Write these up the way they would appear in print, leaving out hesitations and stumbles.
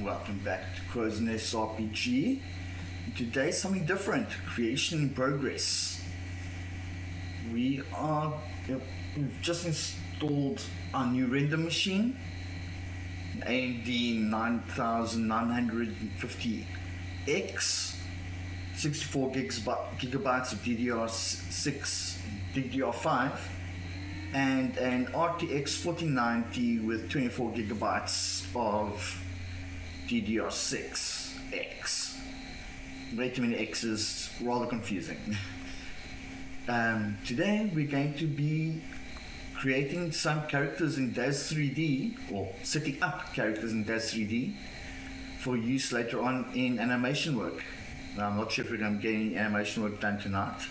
Welcome back to Crow's Nest RPG. Today something different, creation in progress. We've just installed our new render machine, an AMD 9950X, 64 gigabytes of DDR6, DDR5, and an RTX 4090 with 24 gigabytes of DDR6X. Way too many X's, rather confusing. Today we're going to be creating some characters in DAZ 3D, or setting up characters in DAZ 3D for use later on in animation work. Now, I'm not sure if we're going to get any animation work done tonight,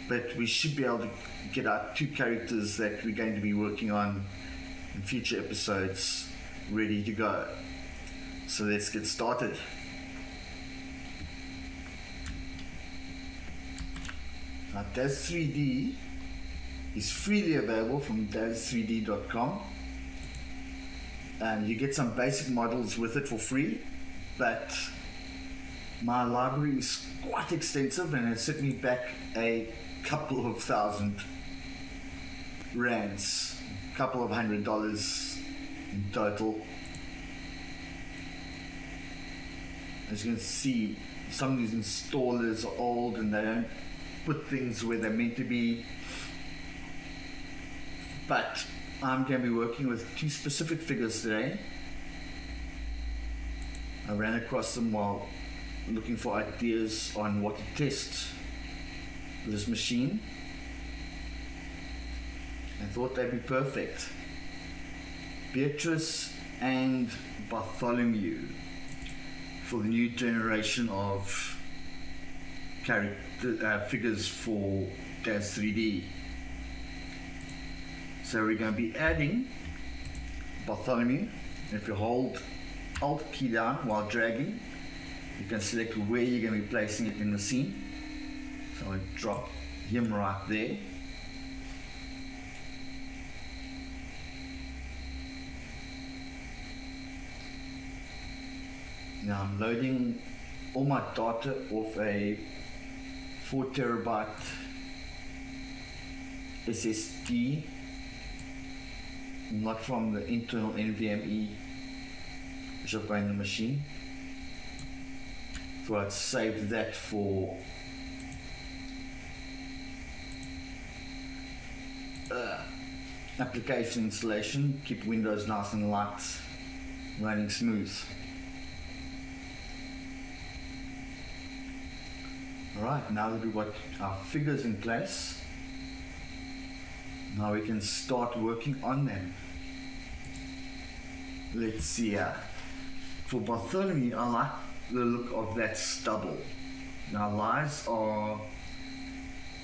but we should be able to get our two characters that we're going to be working on in future episodes ready to go. So let's get started. Now, DAZ 3D is freely available from daz3d.com, and you get some basic models with it for free, but my library is quite extensive and it set me back a couple of thousand rands, a couple of $100 in total. As you can see, some of these installers are old and they don't put things where they're meant to be. But I'm going to be working with two specific figures today. I ran across them while looking for ideas on what to test with this machine. I thought they'd be perfect. Beatrice and Bartholomew for the new generation of figures for DAZ 3D. So we're going to be adding Bartholomew. If you hold Alt key down while dragging, you can select where you're going to be placing it in the scene. So I drop him right there. Now I'm loading all my data off a 4 terabyte SSD, not from the internal NVMe which I've got in the machine. So I'd save that for application installation, keep Windows nice and light, running smooth. Alright, now that we've got our figures in place, now we can start working on them. Let's see here. For Bartholomew, I like the look of that stubble. Now, lies are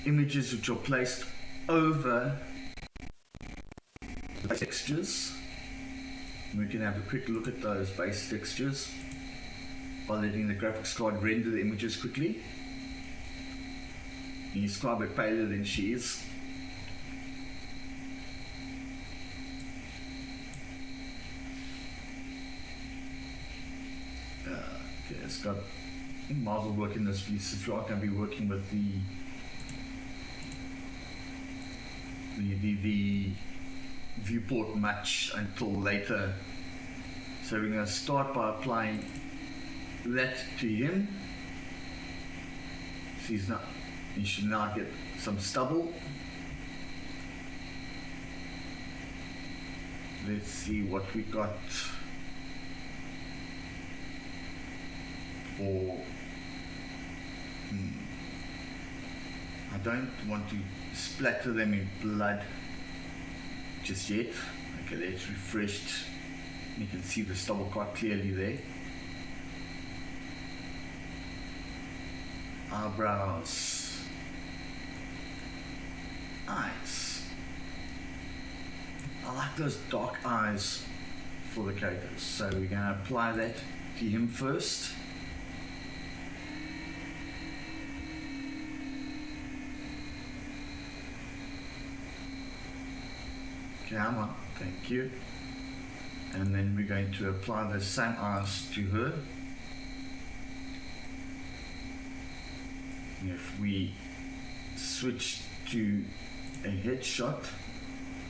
images which are placed over the textures. And we can have a quick look at those base textures by letting the graphics card render the images quickly. He's quite a bit paler than she is. Okay, it's got, I think might as well work in this view, so if you are going to be working with the viewport much until later. So we're going to start by applying that to him. So he should now get some stubble. Let's see what we got for. I don't want to splatter them in blood just yet. Okay, that's refreshed. You can see the stubble quite clearly there. Eyebrows. Eyes. I like those dark eyes for the characters, so we're going to apply that to him first. Camera, thank you. And then we're going to apply the same eyes to her. If we switch to a headshot,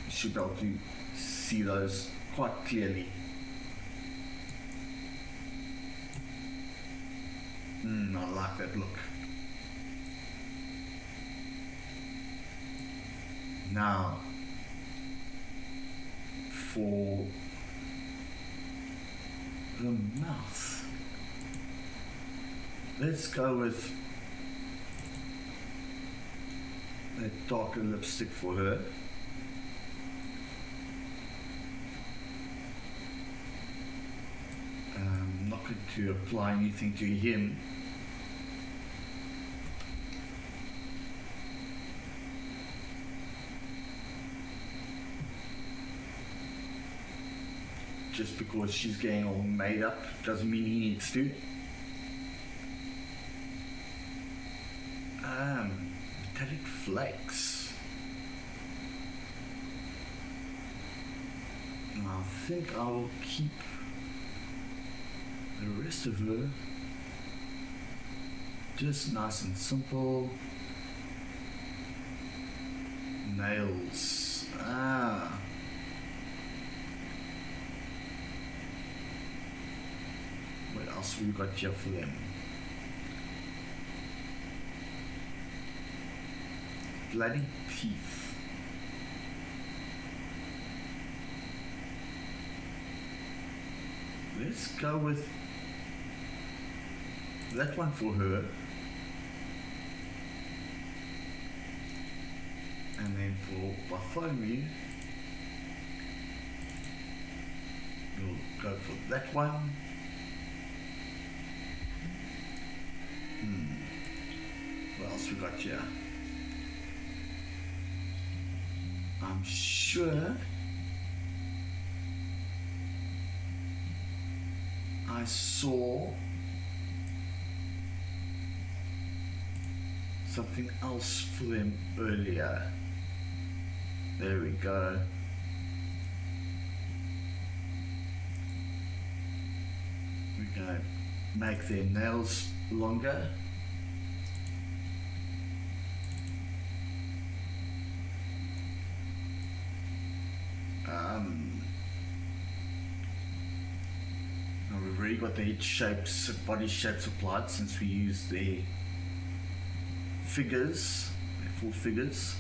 you should be able to see those quite clearly. I like that look. Now, for the mouth, let's go with a darker lipstick for her. I'm not going to apply anything to him. Just because she's getting all made up doesn't mean he needs to. Metallic flakes. I think I will keep the rest of her just nice and simple. Nails. What else we got here for them? Bloody teeth. Let's go with that one for her. And then for Bartholomew, we'll go for that one. What else we got here? I'm sure I saw something else for them earlier. There we go. We're going to make their nails longer. Now we've already got the head shapes, body shapes applied since we used the figures, the full figures.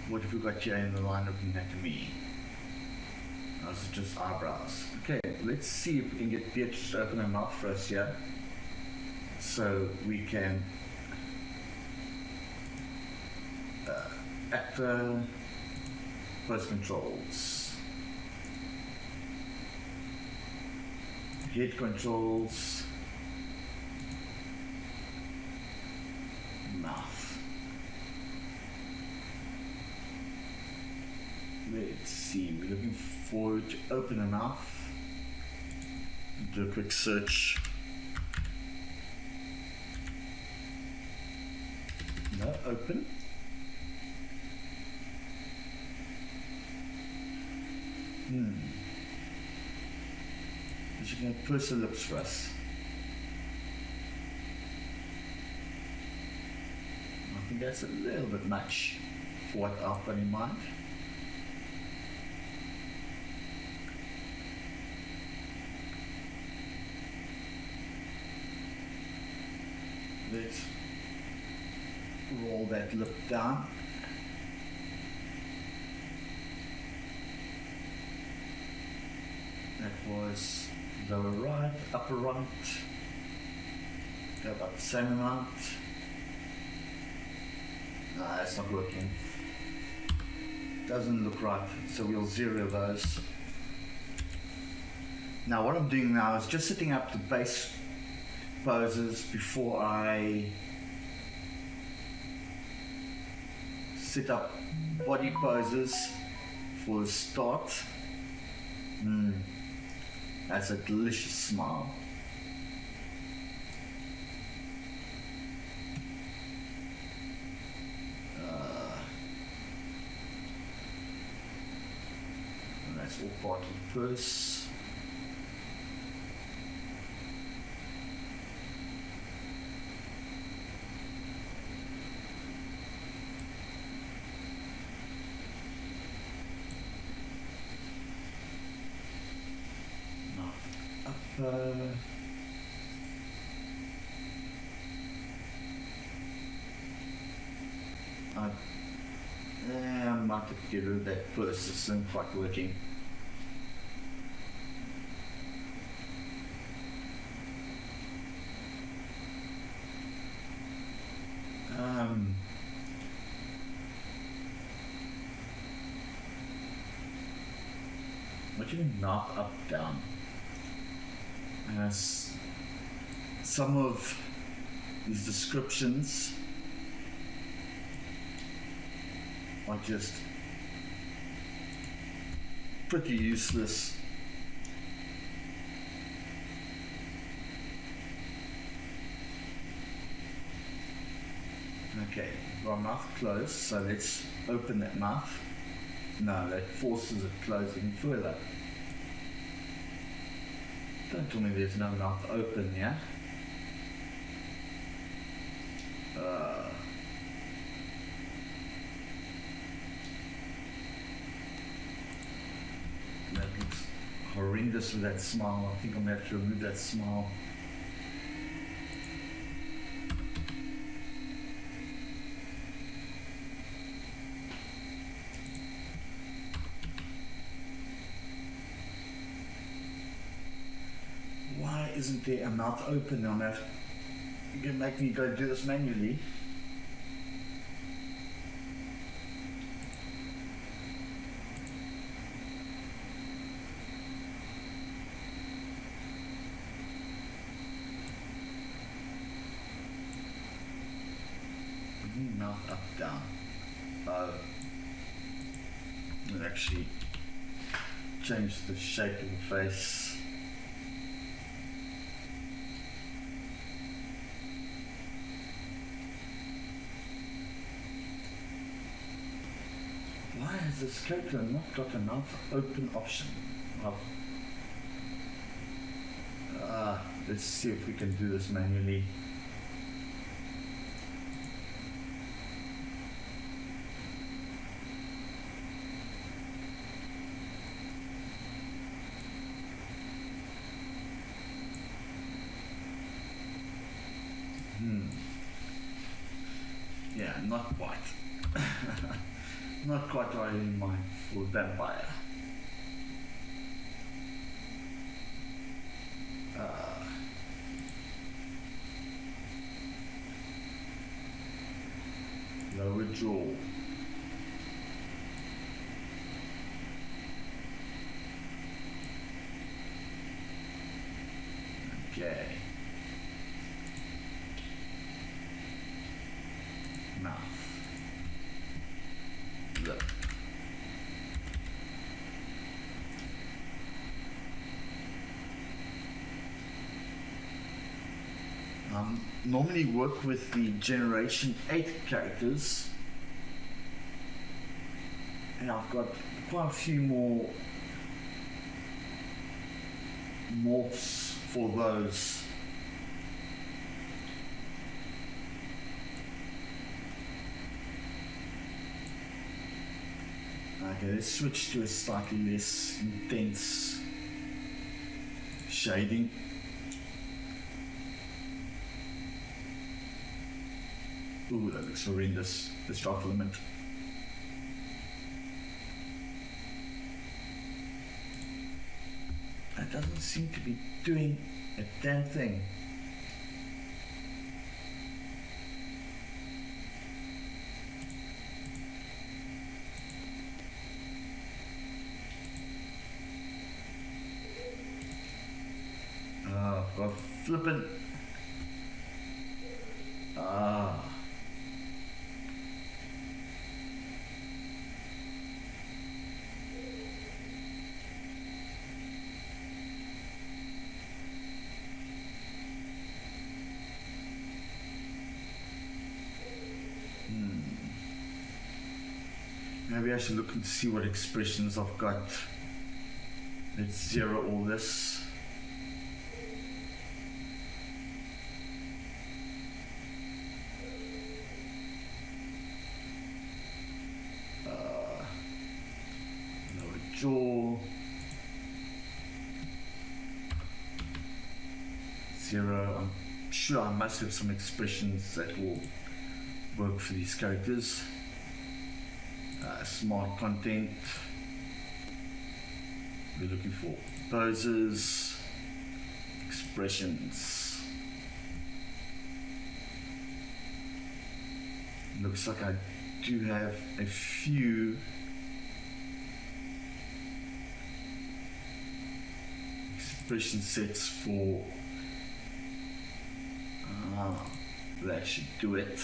What have we got here in the line of anatomy? Those are just eyebrows. Okay, let's see if we can get Beatrice to open her mouth for us here, so we can actor post controls, head controls, mouth. Let's see, we're looking forward to open a mouth. Do a quick search. No, open. She can purse her lips for us. I think that's a little bit much for what I've got in mind. Let's roll that lip down. That was lower right, upper right. Go about the same amount. No, that's not working. Doesn't look right, so we'll zero those. Now what I'm doing now is just setting up the base poses before I set up body poses for the start. That's a delicious smile. That's all part of the purse. I might have to get rid of that first. It's not quite working. What do you mean mouth up, down? Some of these descriptions are just pretty useless. Okay, our mouth closed, so let's open that mouth. No, that forces it closing further. Don't tell me there's no mouth open, yeah? That looks horrendous with that smile. I think I'm going to have to remove that smile. Why isn't there a mouth open on that? You can make me go do this manually. Mouth up, down. It actually changed the shape of the face. Why has this character not got a mouth open option? Let's see if we can do this manually. Yeah, not quite. Not quite right in mind for vampire. Lower jaw. Okay. Mouth. Lip. Normally work with the Generation 8 characters, and I've got quite a few more morphs for those. Okay, let's switch to a slightly less intense shading. Ooh, that looks horrendous. Let's try filament. That doesn't seem to be doing a damn thing. I've got flippin'. Maybe I should look and see what expressions I've got Let's zero all this. Lower jaw. Zero. I'm sure I must have some expressions that will work for these characters. Smart content. We're looking for poses, expressions. Looks like I do have a few expression sets for that should do it.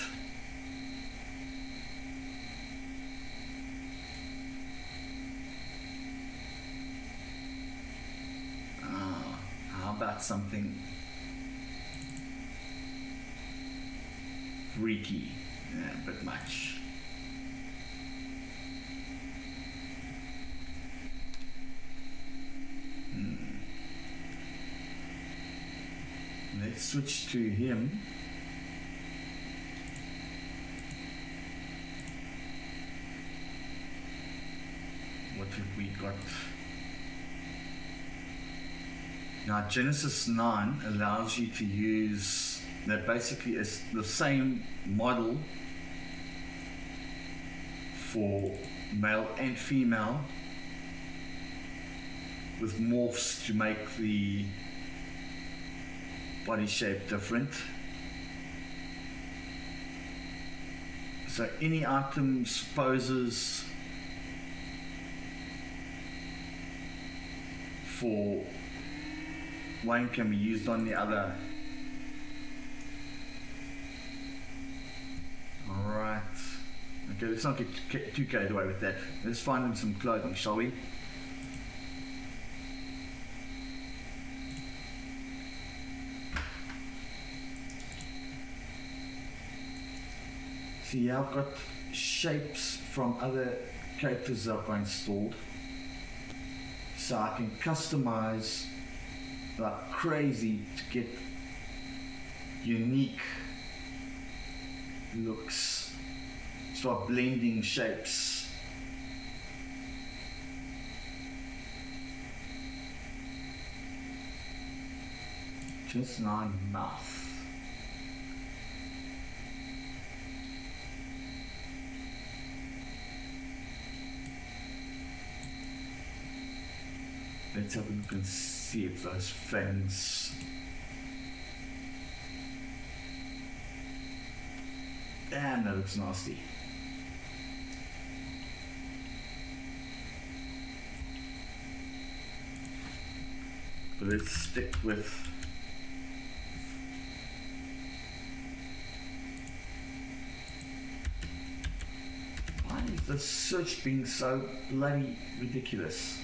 How about something freaky? Yeah, a bit much. Let's switch to him. What have we got? Now Genesis 9 allows you to use, that basically is the same model for male and female with morphs to make the body shape different. So any items, poses for one can be used on the other. Alright. Okay, let's not get too carried away with that. Let's find him some clothing, shall we? See, I've got shapes from other characters that I've got installed, so I can customize like crazy to get unique looks. Start blending shapes. Just not enough. Let's have a look and see if those fangs. Damn, that looks nasty. But let's stick with why is the search being so bloody ridiculous?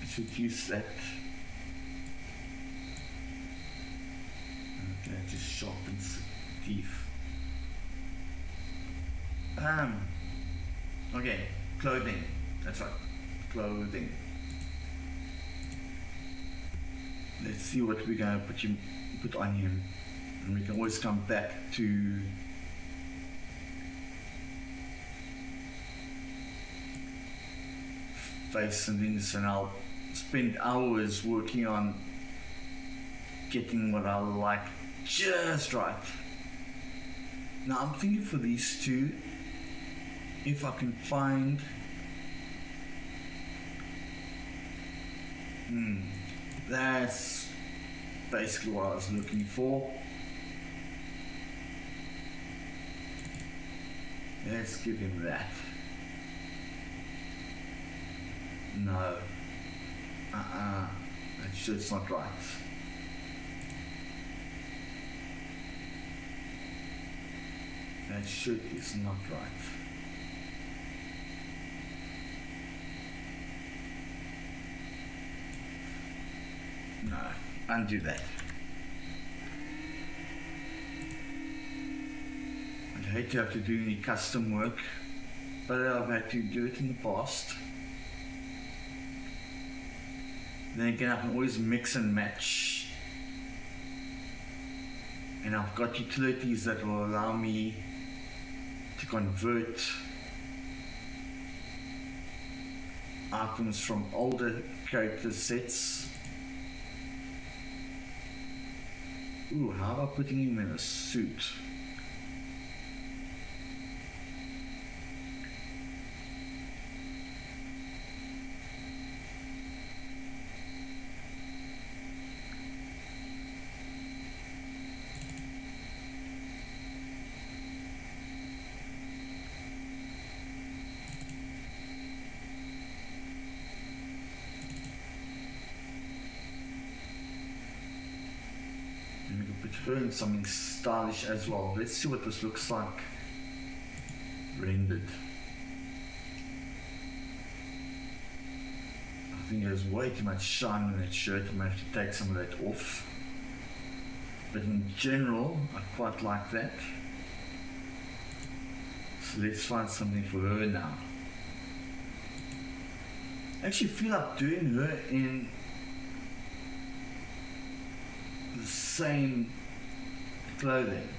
Should use that. Okay, just sharpens the teeth. Okay, clothing. That's right, clothing. Let's see what we're gonna put on him, and we can always come back to face and limbs, and I'll spend hours working on getting what I like just right. Now I'm thinking for these two, if I can find that's basically what I was looking for. Let's give him that. No. That shit's not right. That shit is not right. No, undo that. I'd hate to have to do any custom work, but I've had to do it in the past. Then again, I can always mix and match. And I've got utilities that will allow me to convert items from older character sets. Ooh, how about putting him in a suit? Doing something stylish as well. Let's see what this looks like rendered. I think there's way too much shine on that shirt. I'm going to have to take some of that off. But in general, I quite like that. So let's find something for her now. I actually feel like doing her in the same clothing.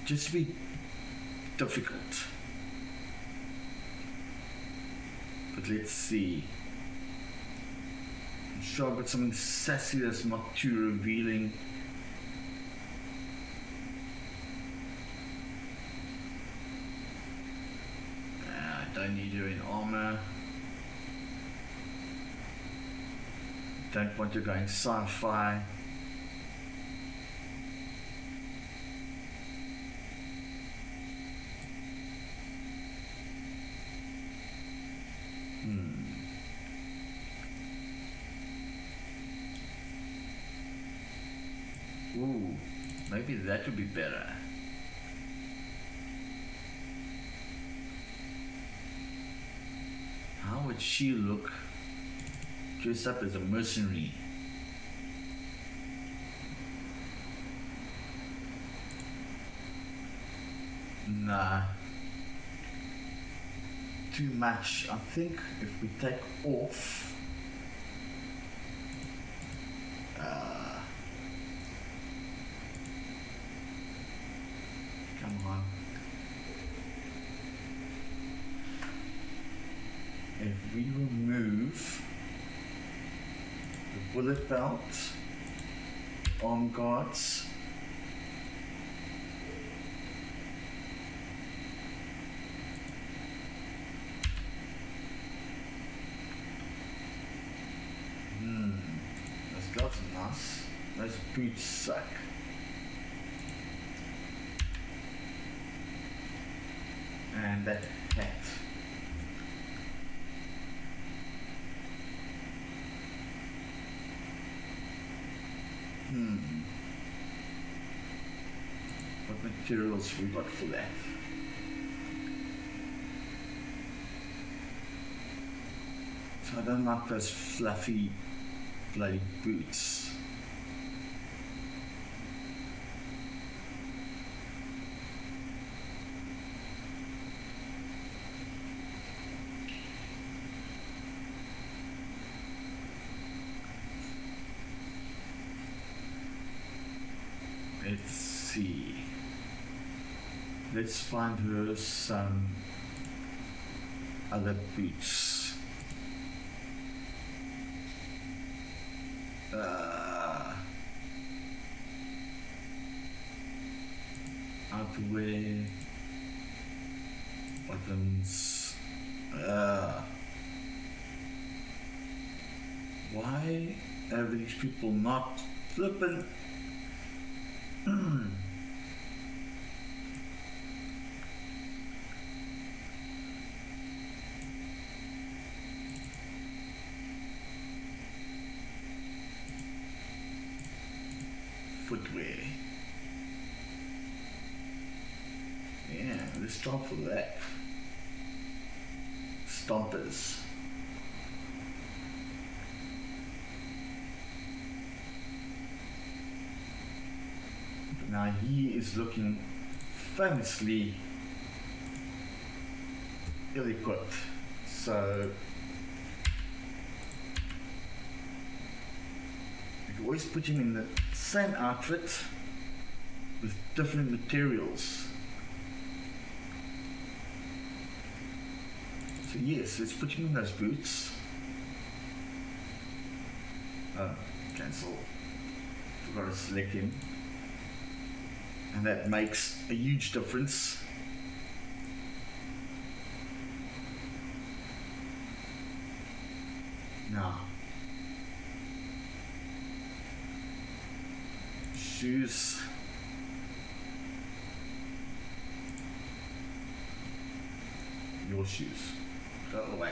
Just be difficult. But let's see. I'm sure I've got something sassy that's not too revealing. I don't need you in armor. Don't want you going sci-fi. Ooh, maybe that would be better. How would she look dressed up as a mercenary? Nah, too much. I think if we take off come on, if we remove the bullet belt, arm guards, those gloves are nice, those boots suck. And that hat. What materials we got for that? So I don't like those fluffy bloody boots. Let's see. Let's find her some other boots. Outerwear, buttons. Why are these people not flipping? Footwear. Yeah, let's start for that. Stompers. Now he is looking famously ill-equipped, so you can always put him in the same outfit with different materials. So yes, let's put him in those boots. Oh, cancel. Forgot to select him. And that makes a huge difference. Now, shoes. Your shoes. Go away.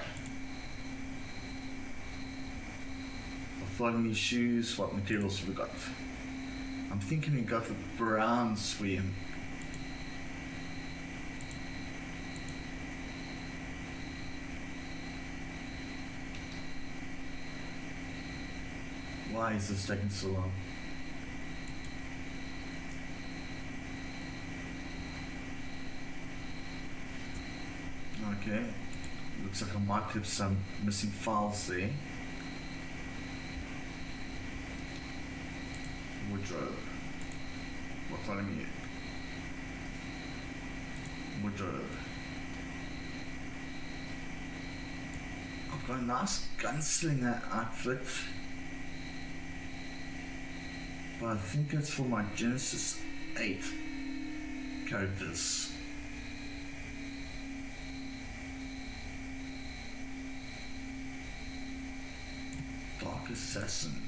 Find me shoes. What materials have we got? I'm thinking we go for browns for him. Why is this taking so long? Okay, looks like I might have some missing files there. Wardrobe. What's on here? Wardrobe. I've got a nice gunslinger outfit, but I think it's for my Genesis 8 characters. Dark Assassin.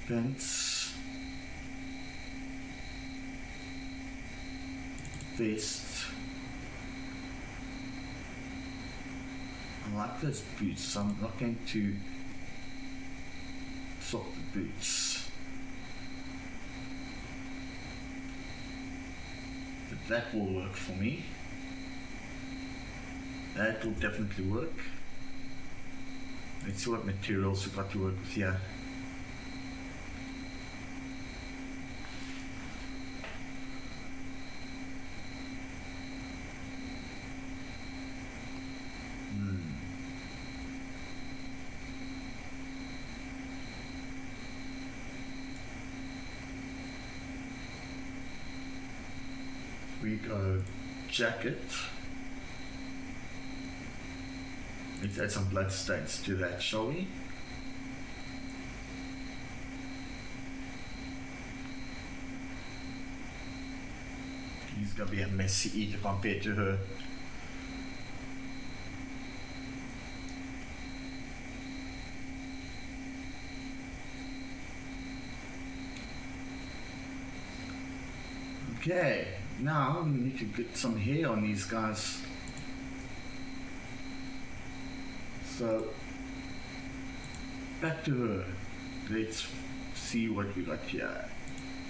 Pants, vest. I like those boots, so I'm not going to swap the boots. But that will work for me. That will definitely work. Let's see what materials we've got to work with here. We go jacket. Let's add some blood stains to that, shall we? He's gonna be a messy eater compared to her. Okay, now we need to get some hair on these guys. So, back to her. Let's see what we got here.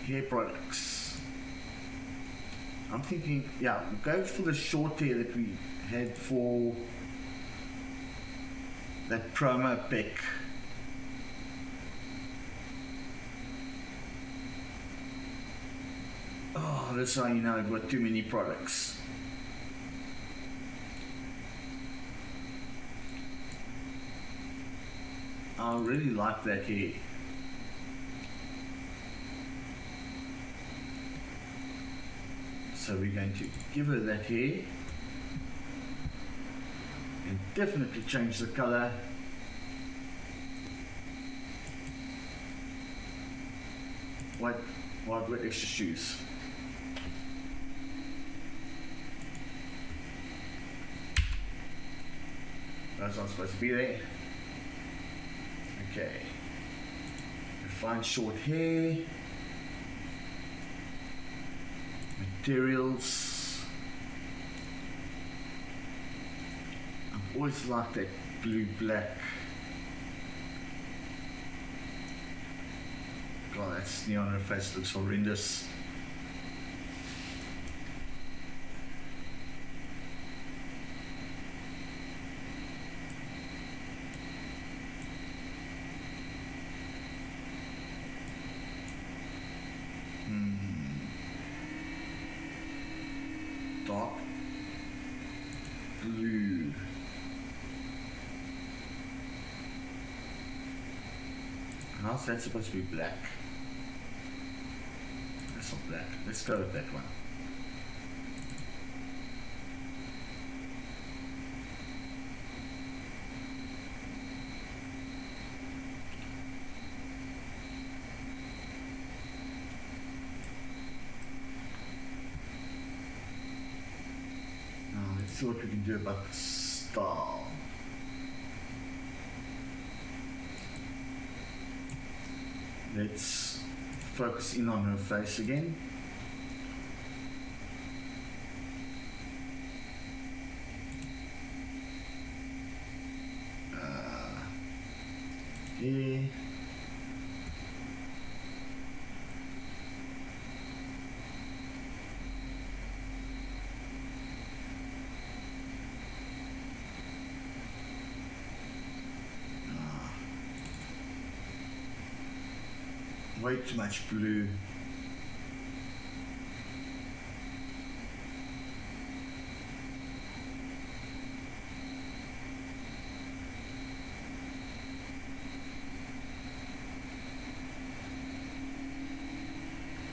Hair products. I'm thinking, yeah, we'll go for the short hair that we had for that promo pic. Oh, that's how you know I've got too many products. I really like that hair. So we're going to give her that hair and definitely change the color. White with extra shoes. Those aren't supposed to be there. Okay. Find short hair. Materials. I've always liked that blue black. God, that sneer on her face looks horrendous. How's that supposed to be black? That's not black. Let's go with that one. Now let's see what we can do about the star. Let's focus in on her face again. Here. Way too much blue.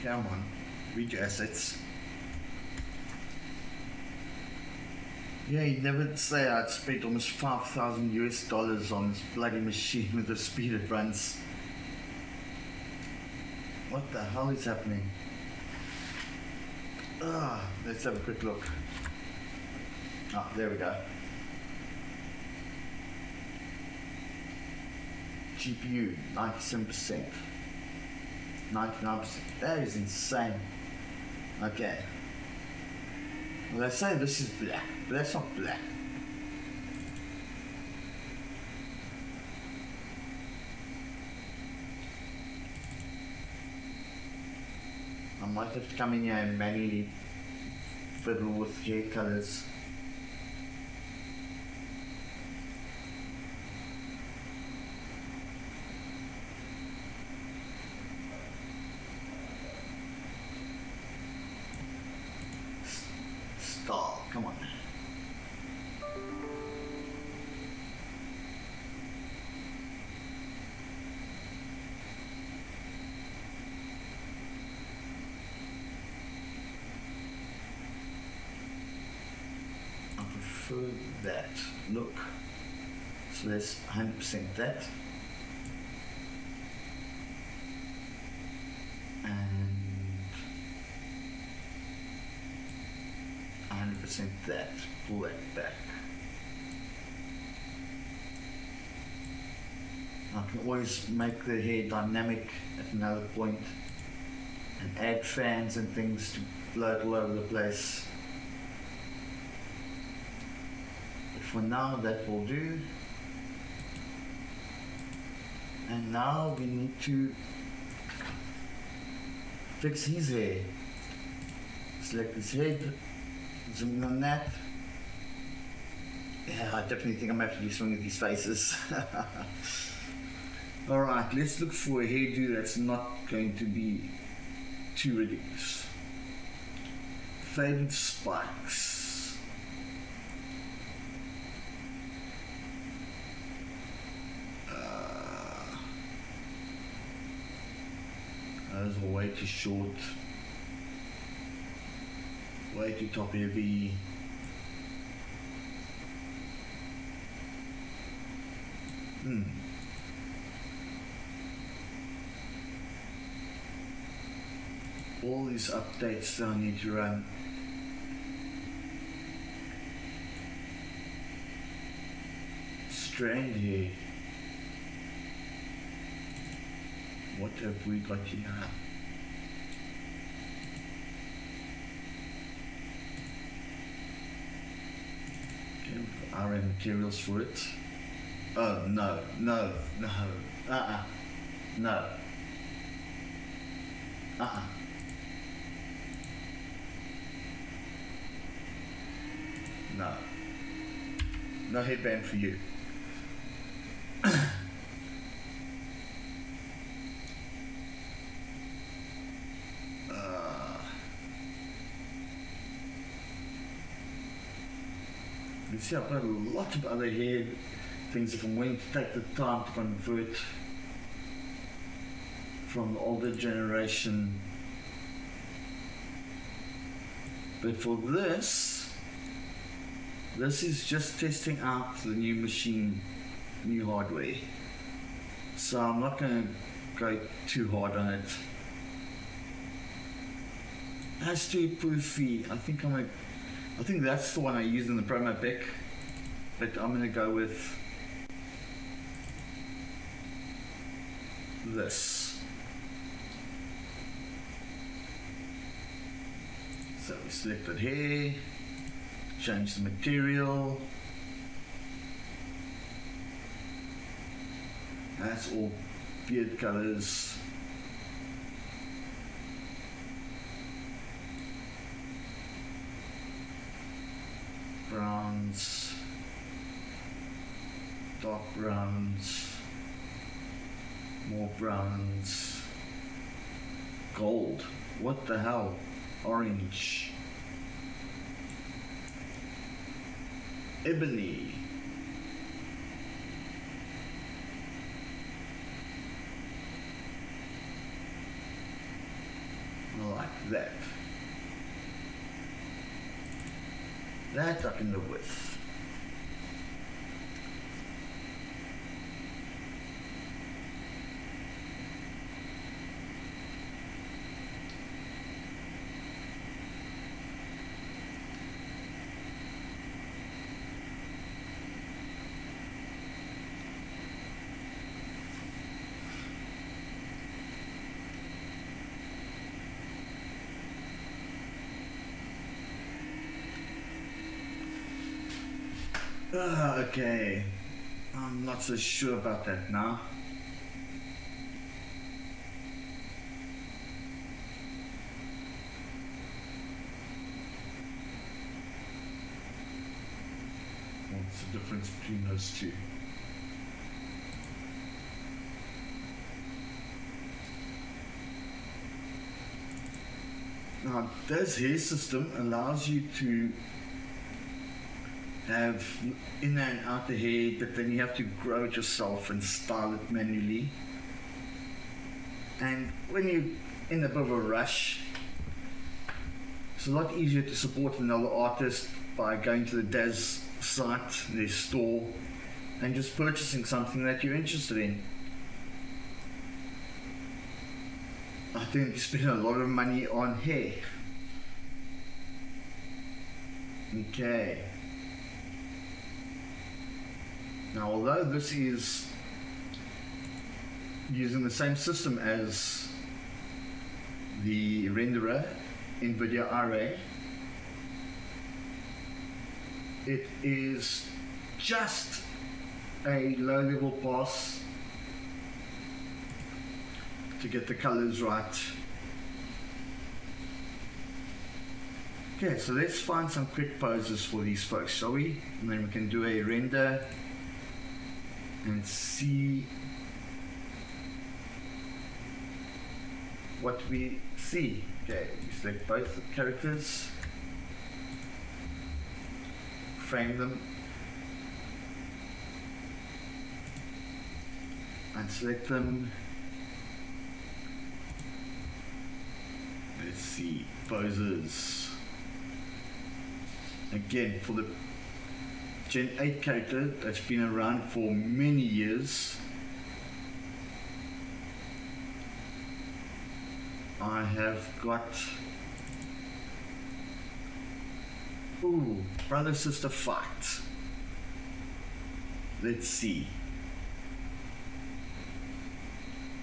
Come on, read your assets. Yeah, he never say I'd spent almost $5,000 on this bloody machine with the speed it runs. What the hell is happening? Let's have a quick look. There we go. GPU, 97%. 99%. That is insane. Okay. Well, they say this is black, but that's not black. I might have to come in here and manually fiddle with hair colors. Star, come on. That look, so there's 100% that, and 100% that. Pull that back. I can always make the hair dynamic at another point and add fans and things to blow it all over the place. For now, that will do. And now we need to fix his hair. Select his head, zoom in on that. Yeah, I definitely think I'm going to have to do something with these faces. Alright, let's look for a hairdo that's not going to be too ridiculous. Faded spikes. Those are way too short, way too top heavy. All these updates that I need to run. Strand here. What have we got here? Okay, we've got RM materials for it. Oh no, no, no, no, no, no headband for you. You see, I've got a lot of other hair things if I'm willing to take the time to convert. from the older generation. But for this is just testing out the new machine, new hardware. So I'm not going to go too hard on it. As to Poofy, I think that's the one I used in the promo pick, but I'm going to go with this. So we select it here, change the material. That's all beard colors. Browns, dark browns, more browns, gold, what the hell, orange, ebony, like that. That I can live with. Okay, I'm not so sure about that now. What's the difference between those two? Now, this hair system allows you to have inner and outer hair, but then you have to grow it yourself and style it manually. And when you're in a bit of a rush, it's a lot easier to support another artist by going to the Daz site, their store, and just purchasing something that you're interested in. I think you spend a lot of money on hair. Okay. Now, although this is using the same system as the renderer NVIDIA Array, it is just a low-level pass to get the colors right. Okay, so let's find some quick poses for these folks, shall we? And then we can do a render and see what we see. Okay, we select both the characters, frame them, and select them. Let's see, poses. Again, for the Gen 8 character that's been around for many years, I have got brother sister fight. Let's see.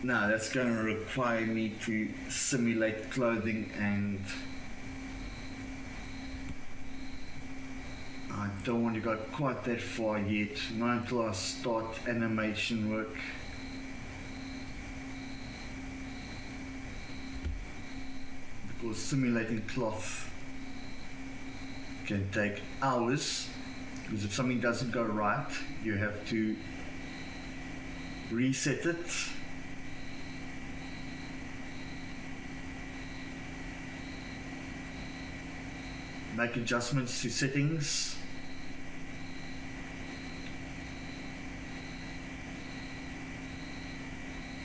Now that's going to require me to simulate clothing, and I don't want to go quite that far yet, not until I start animation work. Because simulating cloth can take hours, because if something doesn't go right, you have to reset it. Make adjustments to settings.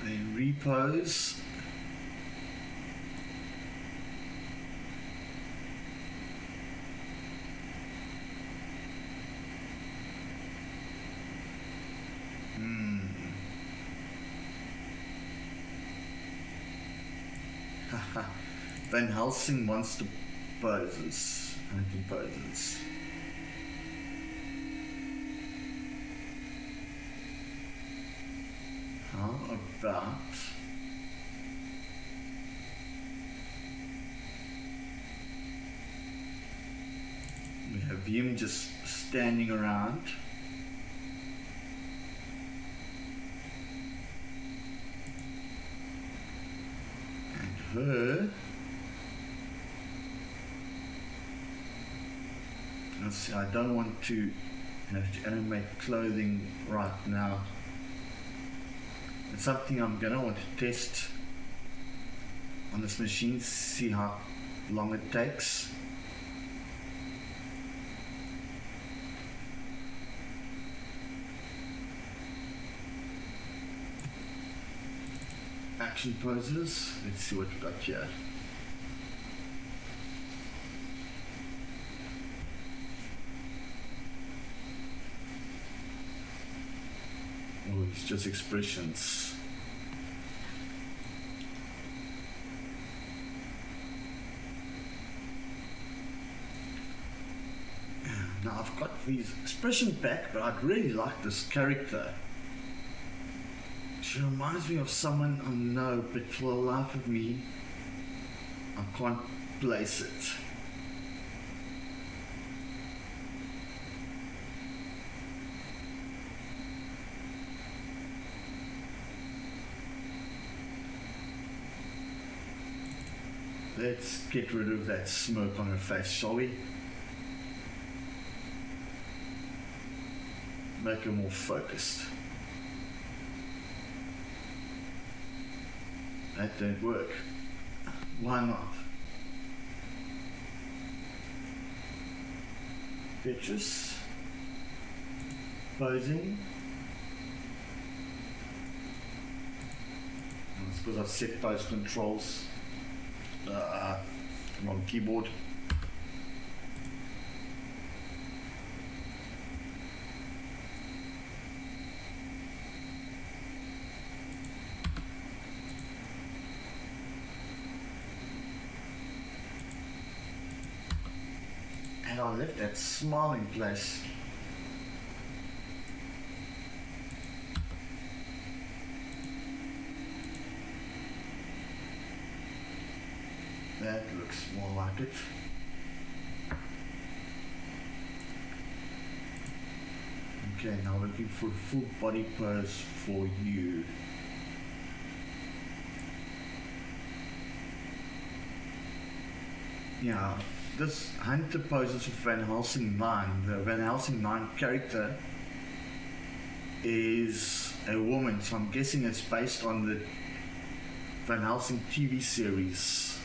Then repose Van Helsing monster poses. Hunting poses. How about we have him just standing around. And her. Let's see, I don't want to have to animate clothing right now. It's something I'm gonna want to test on this machine, see how long it takes. Action poses, let's see what we got here. Oh, it's just expressions. Now I've got these expressions back, but I'd really like this character. She reminds me of someone I know, but for the life of me, I can't place it. Let's get rid of that smirk on her face, shall we? Make her more focused. That didn't work. Why not? Pictures. Posing. That's because I've set pose controls on keyboard. And I'll let that smile in place. That looks more like it. Okay, now looking for a full body pose for you. Yeah, this hunter poses of Van Helsing 9. The Van Helsing 9 character is a woman, so I'm guessing it's based on the Van Helsing TV series.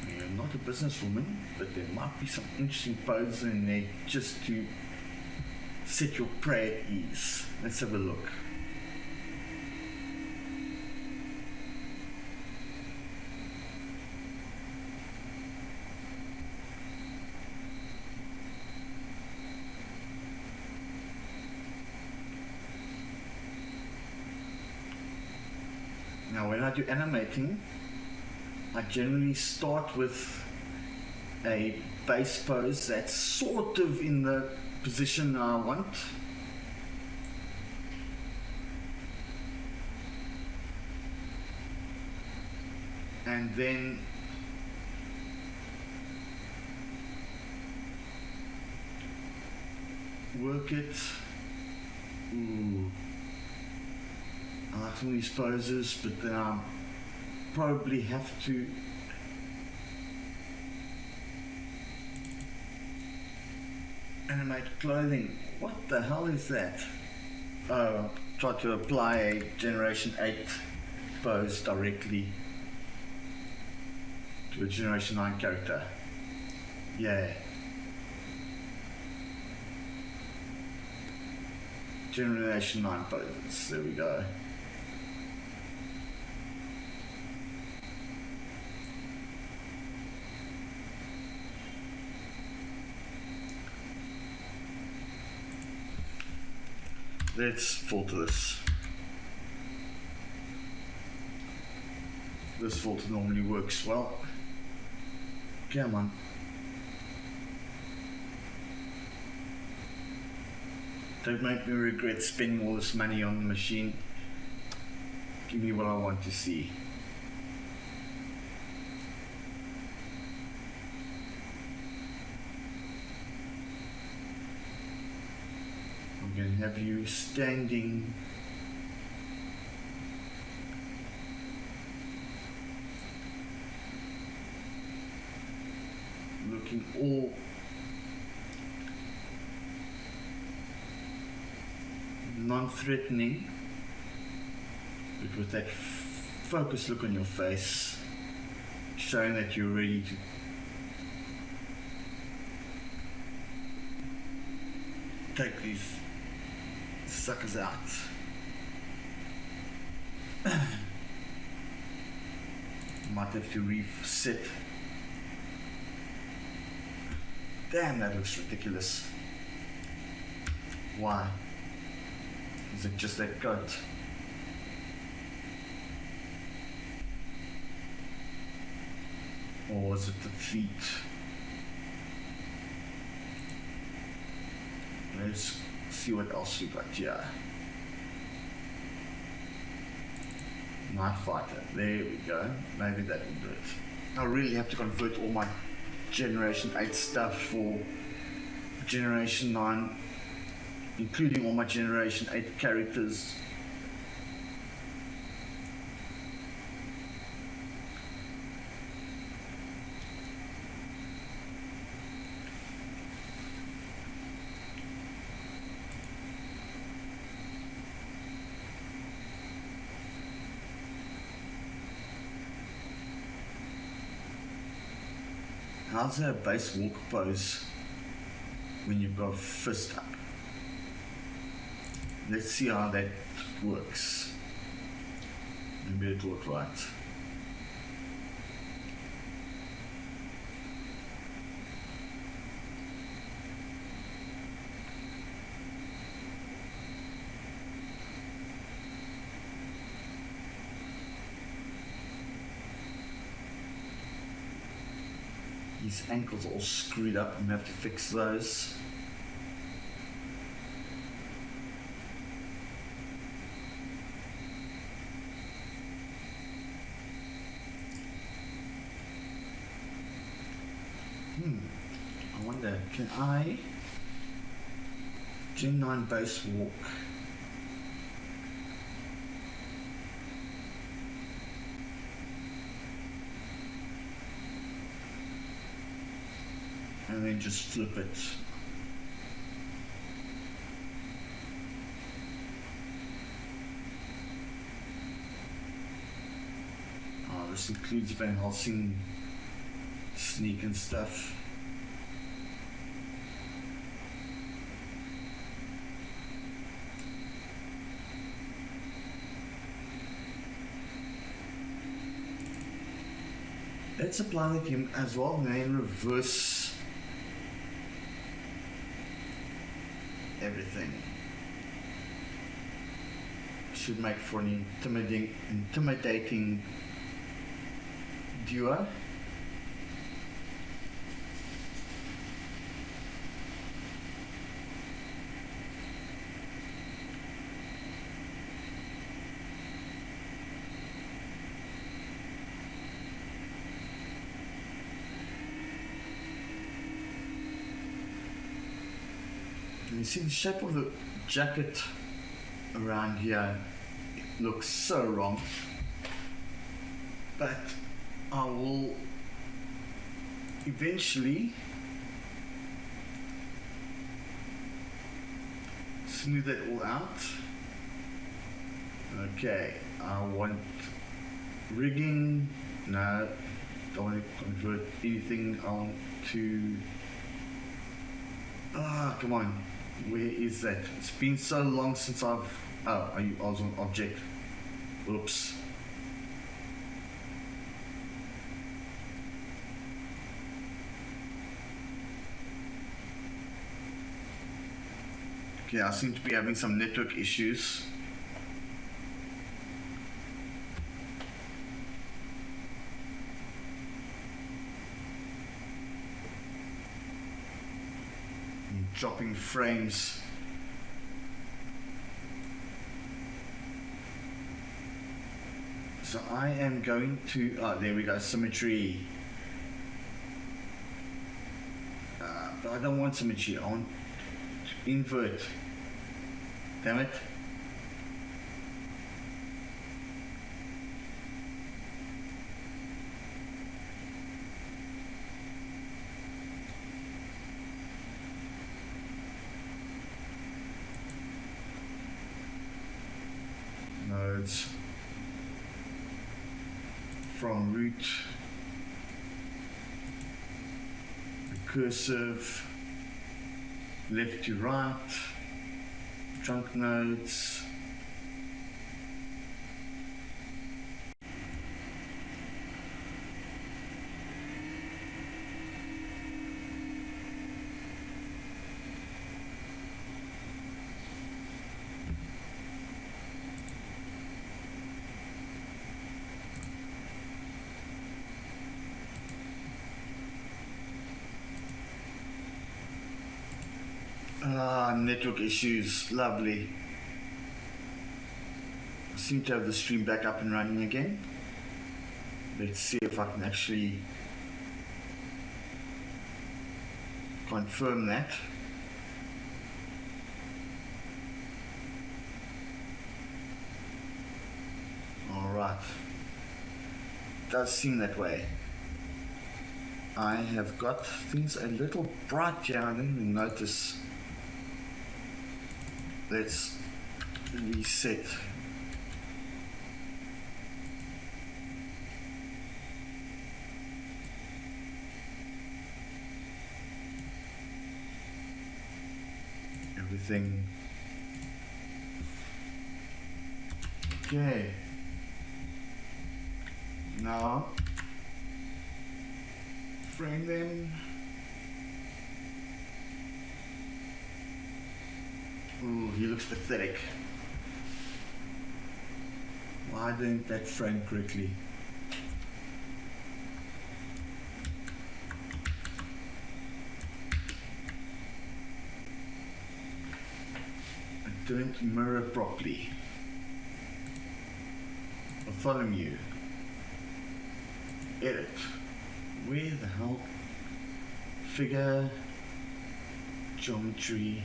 You're not a businesswoman, but there might be some interesting poses in there just to set your prey at ease. Let's have a look. Now when I do animating, I generally start with a base pose that's sort of in the position I want. And then work it. Ooh. I like some of these poses, but then I probably have to animate clothing. What the hell is that? Oh, try to apply a Generation 8 pose directly to a Generation 9 character. Yeah. Generation 9 poses, there we go. Let's filter this. This filter normally works well. Come on. Don't make me regret spending all this money on the machine. Give me what I want to see. I'm going to have you standing looking all non-threatening, but with that focused look on your face, showing that you're ready to take these suckers out. Might have to reset. Damn, that looks ridiculous. Why? Is it just that coat? Or was it the feet? Let's see what else we got here. Night fighter. There we go. Maybe that will do it. I really have to convert all my Generation 8 stuff for Generation 9, including all my Generation 8 characters. How's a base walk pose when you've got fist up? Let's see how that works. Maybe it'll look right. His ankles are all screwed up. I'm gonna have to fix those. I wonder, can I Gen 9 base walk? And then just flip it. Oh, this includes Van Helsing sneak and stuff. Let's apply the game as well and then reverse everything. Should make for an intimidating duo. You see the shape of the jacket around here looks so wrong, but I will eventually smooth it all out. Okay, I want rigging. No, don't want to convert anything on to. Come on. Where is that? It's been so long since I've... Oh, I was on object. Oops. Okay, I seem to be having some network issues. Dropping frames. So I am going to, there we go, symmetry. But I don't want symmetry, I want to invert. Damn it. Nodes from root, recursive, left to right, trunk nodes, network issues, lovely. I seem to have the stream back up and running again. Let's see if I can actually confirm that. Alright, does seem that way. I have got things a little bright here, I didn't even notice. Let's reset. Everything. Okay. Now, frame them. Ooh, he looks pathetic. Why didn't that frame correctly? It didn't mirror properly. Bartholomew. Edit. Where the hell? Figure. Geometry.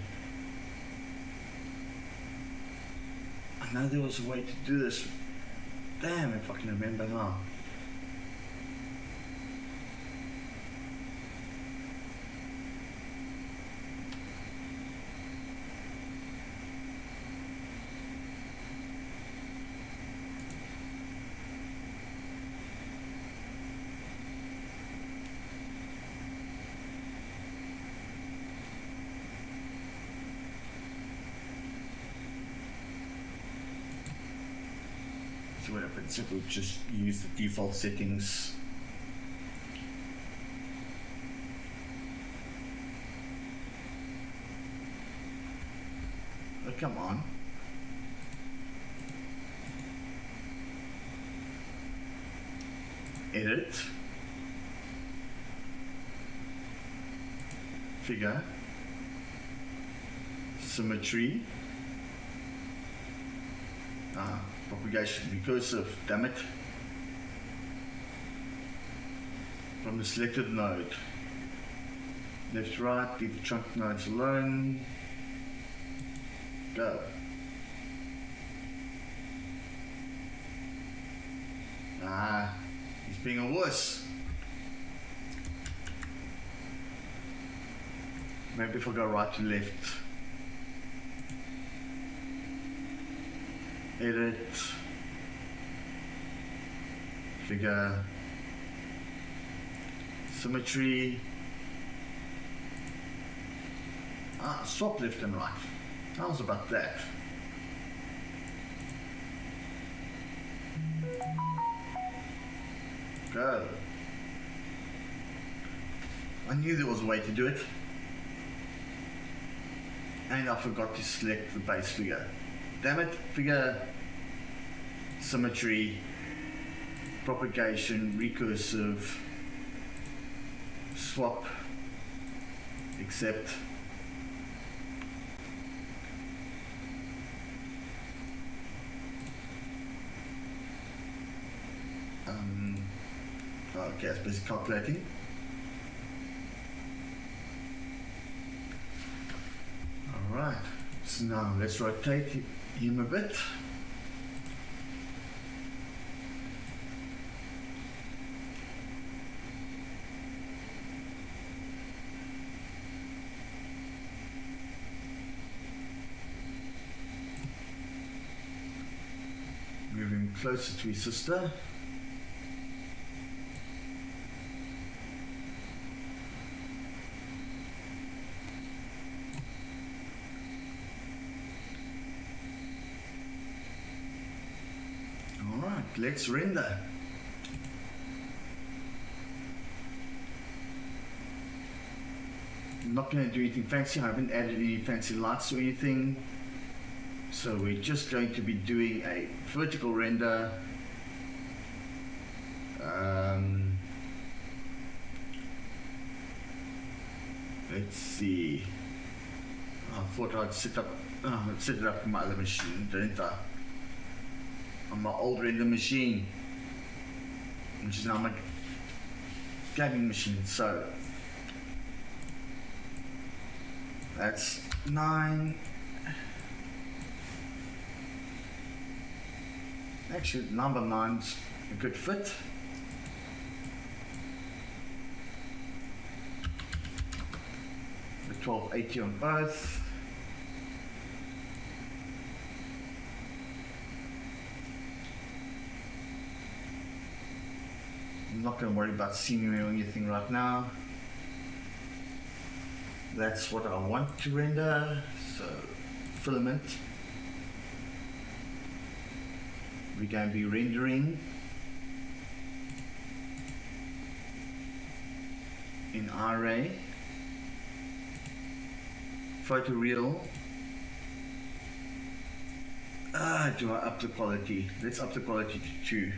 I know there was a way to do this. Damn, if I can remember how. So what happens if we just use the default settings? Oh, come on. Edit. Figure. Symmetry. Propagation, recursive, damn it. From the selected node. Left, right, leave the trunk nodes alone. Go. He's being a wuss. Maybe if I go right to left. Edit, figure, symmetry, swap left and right. How's about that? Go. I knew there was a way to do it. And I forgot to select the base figure. Damn it, figure, symmetry, propagation, recursive, swap, accept. Okay, it's busy calculating. Alright, so now let's rotate him a bit. Move him closer to his sister. Let's render. I'm not going to do anything fancy. I haven't added any fancy lights or anything. So we're just going to be doing a vertical render. Let's see. I thought I'd set it up in my other machine, didn't I? On my old render machine, which is now my gaming machine. So that's 9. Actually, number 9's a good fit. The 1280 on both. I'm not going to worry about scenery or anything right now. That's what I want to render. So, filament. We're going to be rendering in array, photoreal. Do I up the quality? Let's up the quality to 2.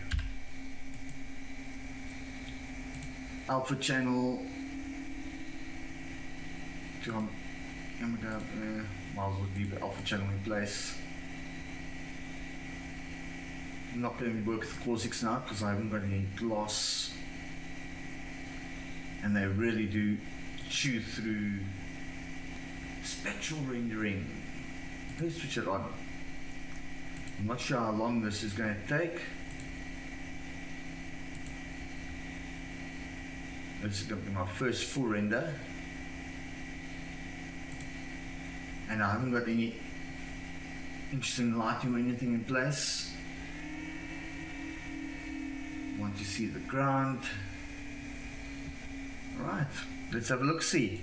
Alpha channel to might as well leave the alpha channel in place. I'm not going to work with Cortex now because I haven't got any gloss, and they really do chew through spectral rendering. Let's switch it on. I'm not sure how long this is going to take. This is going to be my first full render, and I haven't got any interesting lighting or anything in place. Want to see the ground. Right, let's have a look see.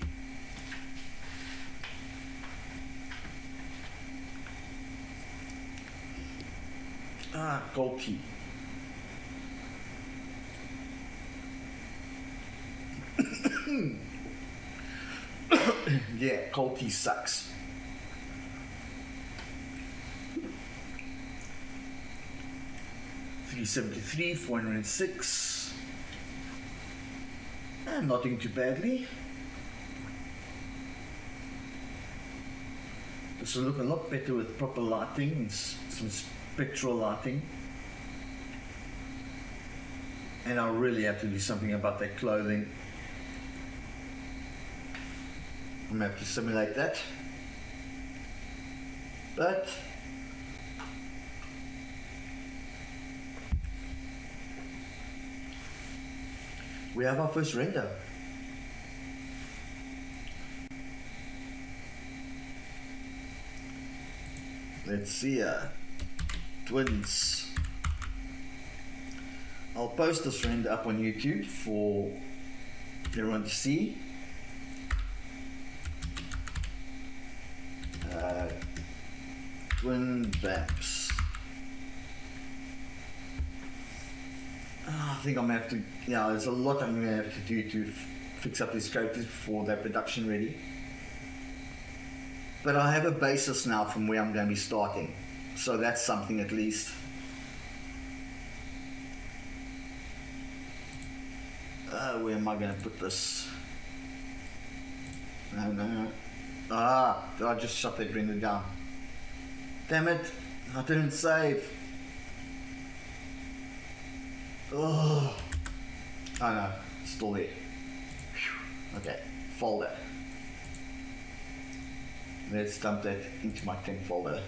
Gold key. Yeah, cold tea sucks. $373, 406. And not doing too badly. This will look a lot better with proper lighting and some spectral lighting. And I'll really have to do something about that clothing. I'm going to have to simulate that. But we have our first render. Let's see twins. I'll post this render up on YouTube for everyone to see. Twin Vamps. I think I'm gonna have to, yeah, there's a lot I'm gonna have to do to fix up these characters before they're production ready. But I have a basis now from where I'm going to be starting. So that's something at least. Where am I going to put this? No. I just shut that render down. Damn it, I didn't save. Oh no, it's still there. Whew. Okay, folder. Let's dump that into my temp folder.